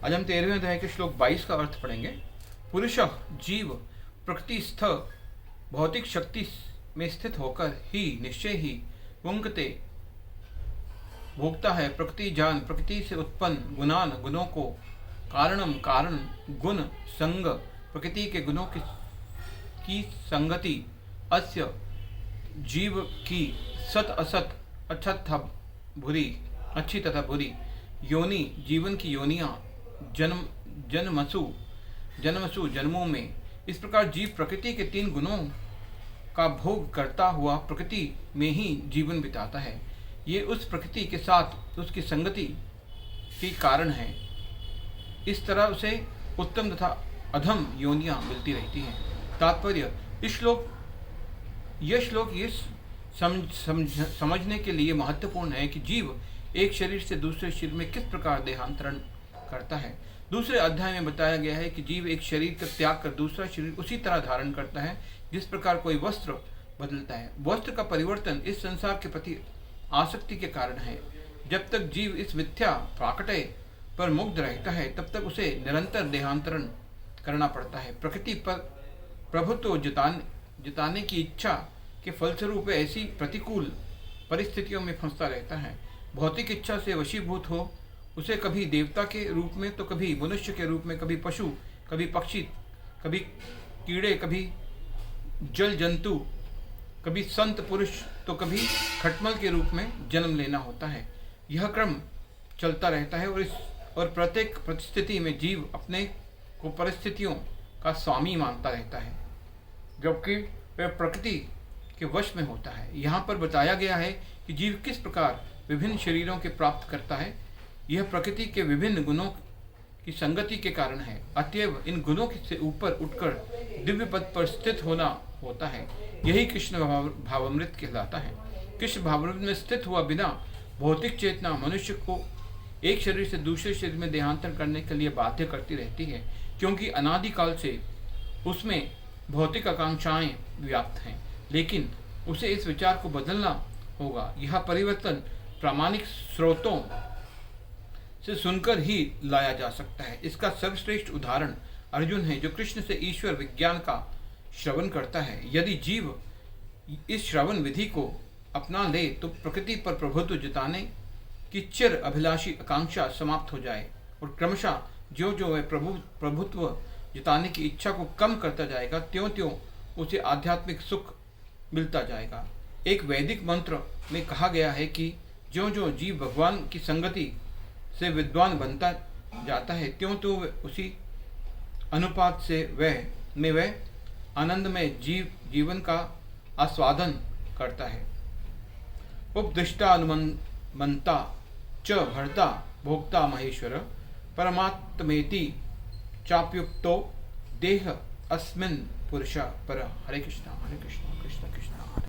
आज हम 13वें अध्याय के श्लोक 22 का अर्थ पढ़ेंगे। पुरुषः जीव प्रकृतिस्थ भौतिक शक्ति में स्थित होकर ही निश्चय ही पुंगते भोगता है। प्रकृति जान प्रकृति से उत्पन्न गुणान गुणों को कारणम कारण गुण संग प्रकृति के गुणों की संगति अस्य जीव की सत असत अच्छत तथा बुरी अच्छी तथा बुरी योनि जीवन की योनियां जन्मसु जन्मों में इस प्रकार जीव प्रकृति के 3 गुणों का भोग करता हुआ प्रकृति में ही जीवन बिताता है। ये उस प्रकृति के साथ उसकी संगति के कारण है। इस तरह उसे उत्तम तथा अधम योनियां मिलती रहती हैं। तात्पर्य यह श्लोक ये समझने के लिए महत्वपूर्ण है कि जीव एक शरीर से दूसरे शरीर में किस प्रकार देहांतरण करता है। दूसरे अध्याय में बताया गया है कि जीव एक शरीर का त्याग कर दूसरा शरीर उसी तरह धारण करता है जिस प्रकार कोई वस्त्र बदलता है। वस्त्र का परिवर्तन इस संसार के प्रति आसक्ति के कारण है। जब तक जीव इस मिथ्या प्राकट्य पर मुग्ध रहता है तब तक उसे निरंतर देहांतरण करना पड़ता है। प्रकृति पर प्रभुत्व जताने की इच्छा के फलस्वरूप ऐसी प्रतिकूल परिस्थितियों में फंसता रहता है। भौतिक इच्छा से वशीभूत हो उसे कभी देवता के रूप में तो कभी मनुष्य के रूप में, कभी पशु, कभी पक्षी, कभी कीड़े, कभी जल जंतु, कभी संत पुरुष तो कभी खटमल के रूप में जन्म लेना होता है। यह क्रम चलता रहता है और प्रत्येक परिस्थिति में जीव अपने को परिस्थितियों का स्वामी मानता रहता है जबकि वह प्रकृति के वश में होता है। यहाँ पर बताया गया है कि जीव किस प्रकार विभिन्न शरीरों के प्राप्त करता है। यह प्रकृति के विभिन्न गुणों की संगति के कारण है। अतएव इन गुणों से ऊपर उठकर दिव्य पद पर स्थित होना होता है। यही कृष्ण भावामृत कहलाता है। कृष्ण भावामृत में स्थित हुआ बिना भौतिक चेतना मनुष्य को एक शरीर से दूसरे शरीर में देहांतर करने के लिए बाध्य करती रहती है, क्योंकि अनादिकाल से उसमें भौतिक आकांक्षाएं व्याप्त हैं। लेकिन उसे इस विचार को बदलना होगा। यह परिवर्तन प्रामाणिक स्रोतों से सुनकर ही लाया जा सकता है। इसका सर्वश्रेष्ठ उदाहरण अर्जुन है, जो कृष्ण से ईश्वर विज्ञान का श्रवण करता है। यदि जीव इस श्रवण विधि को अपना ले तो प्रकृति पर प्रभुत्व जताने की चिर अभिलाषी आकांक्षा समाप्त हो जाए और क्रमशः जो जो वह प्रभुत्व जताने की इच्छा को कम करता जाएगा, त्यों त्यों उसे आध्यात्मिक सुख मिलता जाएगा। एक वैदिक मंत्र में कहा गया है कि जो जो जीव भगवान की संगति से विद्वान बनता जाता है, त्यों त्यों उसी अनुपात से वह आनंद में जीवन का आस्वादन करता है। उपदिष्टा अनुमंता च भर्ता भोक्ता महेश्वर परमात्मेति चाप्युक्तो देह अस्मिन् पुरुष पर। हरे कृष्णा कृष्ण कृष्ण।